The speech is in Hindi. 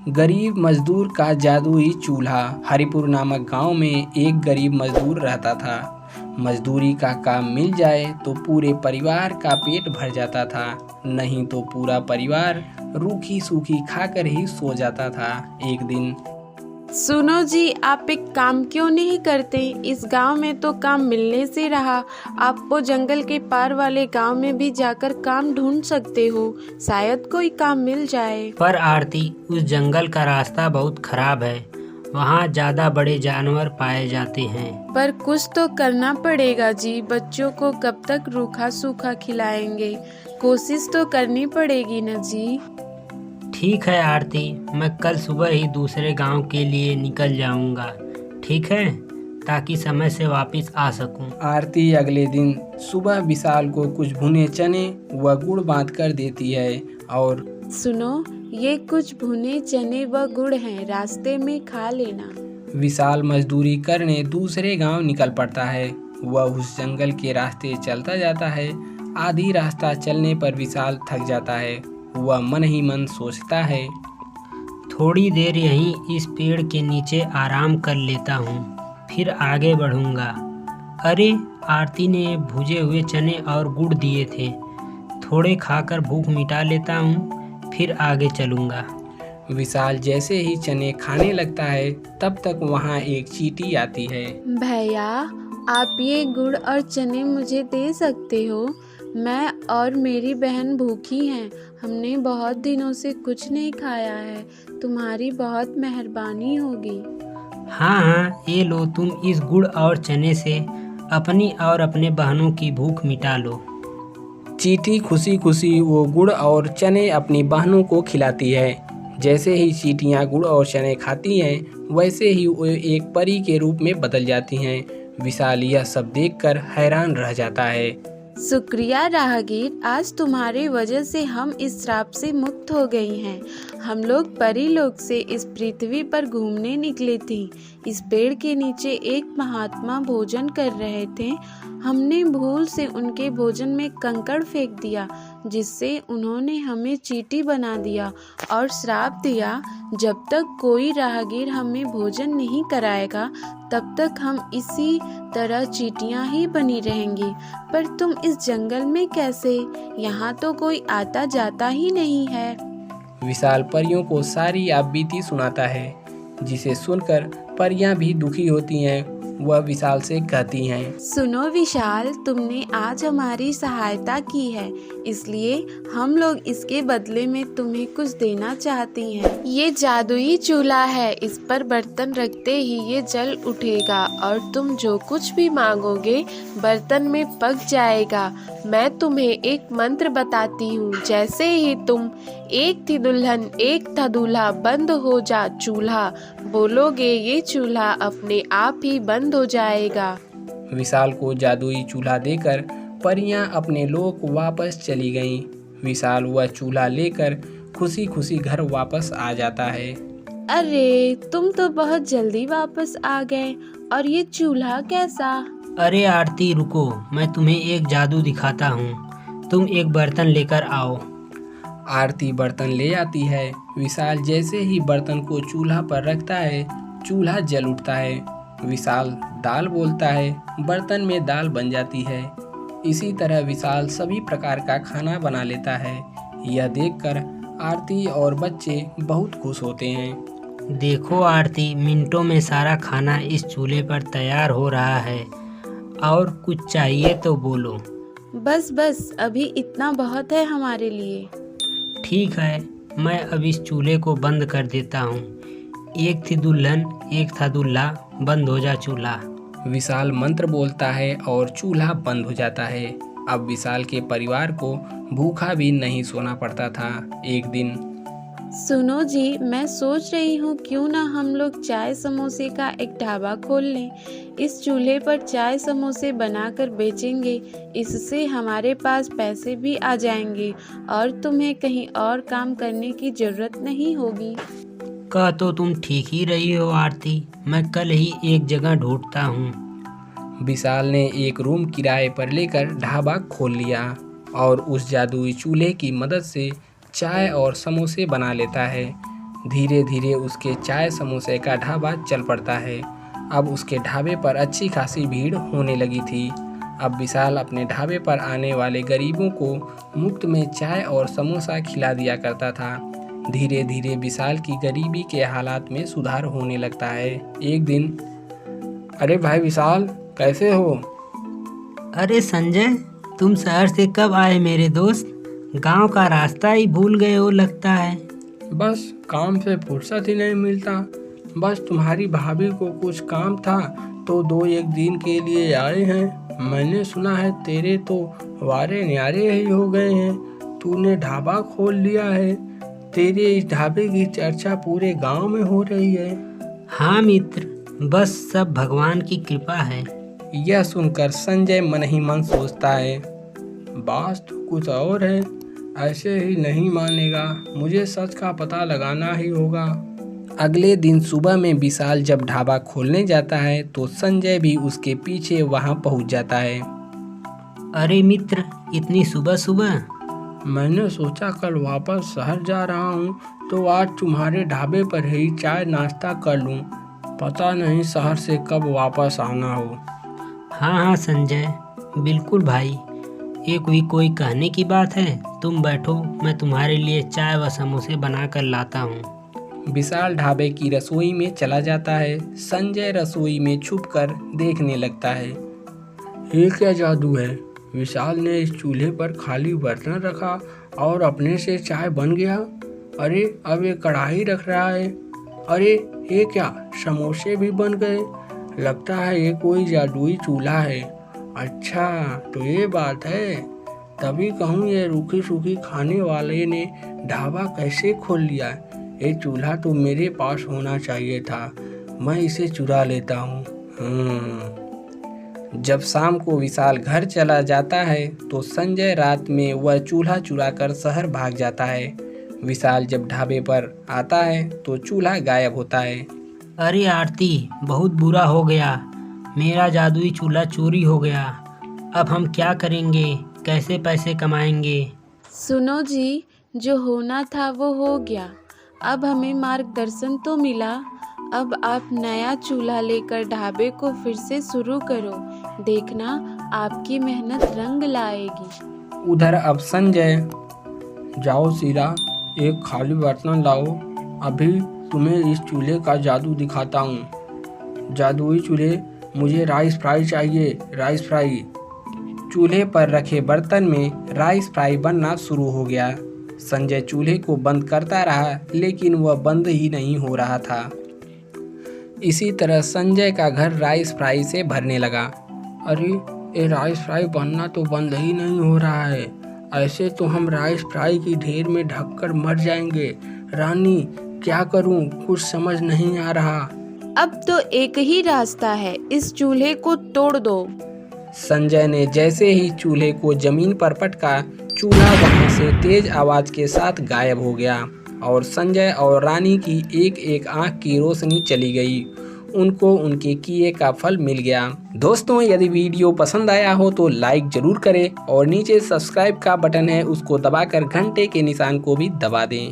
गरीब मजदूर का जादुई चूल्हा। हरिपुर नामक गांव में एक गरीब मजदूर रहता था। मजदूरी का काम मिल जाए तो पूरे परिवार का पेट भर जाता था, नहीं तो पूरा परिवार रूखी सूखी खाकर ही सो जाता था। एक दिन, सुनो जी, आप एक काम क्यों नहीं करते? इस गांव में तो काम मिलने से रहा। आप वो जंगल के पार वाले गांव में भी जाकर काम ढूंढ सकते हो, शायद कोई काम मिल जाए। पर आरती, उस जंगल का रास्ता बहुत खराब है। वहाँ ज्यादा बड़े जानवर पाए जाते हैं। पर कुछ तो करना पड़ेगा जी। बच्चों को कब तक रूखा सूखा खिलाएंगे? कोशिश तो करनी पड़ेगी न जी। ठीक है आरती, मैं कल सुबह ही दूसरे गांव के लिए निकल जाऊंगा, ठीक है, ताकि समय से वापस आ सकूं। आरती अगले दिन सुबह विशाल को कुछ भुने चने व गुड़ बांध कर देती है और सुनो, ये कुछ भुने चने व गुड़ हैं, रास्ते में खा लेना। विशाल मजदूरी करने दूसरे गांव निकल पड़ता है। वह उस जंगल के रास्ते चलता जाता है। आधी रास्ता चलने पर विशाल थक जाता है। वह मन ही मन सोचता है, थोड़ी देर यहीं इस पेड़ के नीचे आराम कर लेता हूँ, फिर आगे बढ़ूंगा। अरे, आरती ने भुजे हुए चने और गुड़ दिए थे, थोड़े खाकर भूख मिटा लेता हूँ, फिर आगे चलूंगा। विशाल जैसे ही चने खाने लगता है तब तक वहाँ एक चींटी आती है। भैया, आप ये गुड़ और चने मुझे दे सकते हो? मैं और मेरी बहन भूखी हैं। हमने बहुत दिनों से कुछ नहीं खाया है। तुम्हारी बहुत मेहरबानी होगी। हाँ हाँ, ये लो, तुम इस गुड़ और चने से अपनी और अपने बहनों की भूख मिटा लो। चींटी खुशी खुशी वो गुड़ और चने अपनी बहनों को खिलाती है। जैसे ही चींटियाँ गुड़ और चने खाती हैं, वैसे ही वो एक परी के रूप में बदल जाती हैं। विशाल यह सब देखकर हैरान रह जाता है। शुक्रिया राहगीर, आज तुम्हारी वजह से हम इस श्राप से मुक्त हो गई हैं। हम लोग परी लोक से इस पृथ्वी पर घूमने निकले थे। इस पेड़ के नीचे एक महात्मा भोजन कर रहे थे। हमने भूल से उनके भोजन में कंकड़ फेंक दिया, जिससे उन्होंने हमें चींटी बना दिया और श्राप दिया, जब तक कोई राहगीर हमें भोजन नहीं कराएगा तब तक हम इसी तरह चींटियां ही बनी रहेंगी। पर तुम इस जंगल में कैसे? यहाँ तो कोई आता जाता ही नहीं है। विशाल परियों को सारी आपबीती सुनाता है, जिसे सुनकर परियां भी दुखी होती हैं। वह विशाल से कहती हैं, सुनो विशाल, तुमने आज हमारी सहायता की है, इसलिए हम लोग इसके बदले में तुम्हें कुछ देना चाहती हैं। ये जादुई चूल्हा है, इस पर बर्तन रखते ही ये जल उठेगा और तुम जो कुछ भी मांगोगे बर्तन में पक जाएगा। मैं तुम्हें एक मंत्र बताती हूँ, जैसे ही तुम एक थी दुल्हन एक था दूल्हा बंद हो जा चूल्हा बोलोगे, ये चूल्हा अपने आप ही बंद हो जाएगा। विशाल को जादुई चूल्हा देकर परियां अपने लोक वापस चली गईं। विशाल वह चूल्हा लेकर खुशी खुशी घर वापस आ जाता है। अरे, तुम तो बहुत जल्दी वापस आ गए, और ये चूल्हा कैसा? अरे आरती, रुको, मैं तुम्हें एक जादू दिखाता हूँ। तुम एक बर्तन लेकर आओ। आरती बर्तन ले आती है। विशाल जैसे ही बर्तन को चूल्हा पर रखता है, चूल्हा जल उठता है। विशाल दाल बोलता है, बर्तन में दाल बन जाती है। इसी तरह विशाल सभी प्रकार का खाना बना लेता है। यह देखकर आरती और बच्चे बहुत खुश होते हैं। देखो आरती, मिनटों में सारा खाना इस चूल्हे पर तैयार हो रहा है। और कुछ चाहिए तो बोलो। बस बस, अभी इतना बहुत है हमारे लिए। ठीक है, मैं अब इस चूल्हे को बंद कर देता हूँ। एक थी दुल्हन एक था दूल्हा, बंद हो जा चूल्हा। विशाल मंत्र बोलता है और चूल्हा बंद हो जाता है। अब विशाल के परिवार को भूखा भी नहीं सोना पड़ता था। एक दिन, सुनो जी, मैं सोच रही हूँ क्यों ना हम लोग चाय समोसे का एक ढाबा खोल लें। इस चूल्हे पर चाय समोसे बनाकर बेचेंगे, इससे हमारे पास पैसे भी आ जाएंगे और तुम्हें कहीं और काम करने की जरूरत नहीं होगी। कह तो तुम ठीक ही रही हो आरती, मैं कल ही एक जगह ढूंढता हूँ। विशाल ने एक रूम किराए पर लेकर ढाबा खोल लिया और उस जादुई चूल्हे की मदद से चाय और समोसे बना लेता है। धीरे धीरे उसके चाय समोसे का ढाबा चल पड़ता है। अब उसके ढाबे पर अच्छी खासी भीड़ होने लगी थी। अब विशाल अपने ढाबे पर आने वाले गरीबों को मुफ्त में चाय और समोसा खिला दिया करता था। धीरे धीरे विशाल की गरीबी के हालात में सुधार होने लगता है। एक दिन, अरे भाई विशाल, कैसे हो? अरे संजय, तुम शहर से कब आए मेरे दोस्त? गांव का रास्ता ही भूल गए हो लगता है। बस काम से फुर्सत ही नहीं मिलता। बस तुम्हारी भाभी को कुछ काम था तो 2-1 दिन के लिए आए हैं। मैंने सुना है तेरे तो वारे न्यारे ही हो गए हैं। तूने ढाबा खोल लिया है। तेरे इस ढाबे की चर्चा पूरे गांव में हो रही है। हाँ मित्र, बस सब भगवान की कृपा है। यह सुनकर संजय मन ही मन सोचता है, बात तो कुछ और है। ऐसे ही नहीं मानेगा, मुझे सच का पता लगाना ही होगा। अगले दिन सुबह में विशाल जब ढाबा खोलने जाता है तो संजय भी उसके पीछे वहां पहुंच जाता है। अरे मित्र, इतनी सुबह सुबह? मैंने सोचा कल वापस शहर जा रहा हूँ तो आज तुम्हारे ढाबे पर ही चाय नाश्ता कर लूँ। पता नहीं शहर से कब वापस आना हो। हाँ संजय, बिल्कुल भाई। ये कोई कहने की बात है? तुम बैठो, मैं तुम्हारे लिए चाय व समोसे बना कर लाता हूँ। विशाल ढाबे की रसोई में चला जाता है। संजय रसोई में छुपकर देखने लगता है। ये क्या जादू है? विशाल ने इस चूल्हे पर खाली बर्तन रखा और अपने से चाय बन गया। अरे अब ये कढ़ाई रख रहा है। अरे ये क्या, समोसे भी बन गए। लगता है ये कोई जादुई चूल्हा है। अच्छा तो ये बात है। तभी कहूँ ये रूखी सूखी खाने वाले ने ढाबा कैसे खोल लिया। ये चूल्हा तो मेरे पास होना चाहिए था। मैं इसे चुरा लेता हूँ। जब शाम को विशाल घर चला जाता है तो संजय रात में वह चूल्हा चुराकर शहर भाग जाता है। विशाल जब ढाबे पर आता है तो चूल्हा गायब होता है। अरे आरती, बहुत बुरा हो गया। मेरा जादुई चूल्हा चोरी हो गया। अब हम क्या करेंगे? कैसे पैसे कमाएंगे? सुनो जी, जो होना था वो हो गया। अब हमें मार्गदर्शन तो मिला। अब आप नया चूल्हा लेकर ढाबे को फिर से शुरू करो। देखना आपकी मेहनत रंग लाएगी। उधर अब संजय, जाओ शीला, एक खाली बर्तन लाओ। अभी तुम्हें इस चूल्हे का जादू दिखाता हूँ। जादुई चूल्हे, मुझे राइस फ्राई चाहिए, राइस फ्राई। चूल्हे पर रखे बर्तन में राइस फ्राई बनना शुरू हो गया। संजय चूल्हे को बंद करता रहा लेकिन वह बंद ही नहीं हो रहा था। इसी तरह संजय का घर राइस फ्राई से भरने लगा। अरे ये राइस फ्राई बनना तो बंद ही नहीं हो रहा है। ऐसे तो हम राइस फ्राई की ढेर में ढककर मर जाएंगे। रानी, क्या करूं, कुछ समझ नहीं आ रहा। अब तो एक ही रास्ता है, इस चूल्हे को तोड़ दो। संजय ने जैसे ही चूल्हे को जमीन पर पटका, चूल्हा वहां से तेज आवाज के साथ गायब हो गया और संजय और रानी की एक एक आंख की रोशनी चली गई। उनको उनके किए का फल मिल गया। दोस्तों, यदि वीडियो पसंद आया हो तो लाइक जरूर करें और नीचे सब्सक्राइब का बटन है उसको दबाकर घंटे के निशान को भी दबा दें।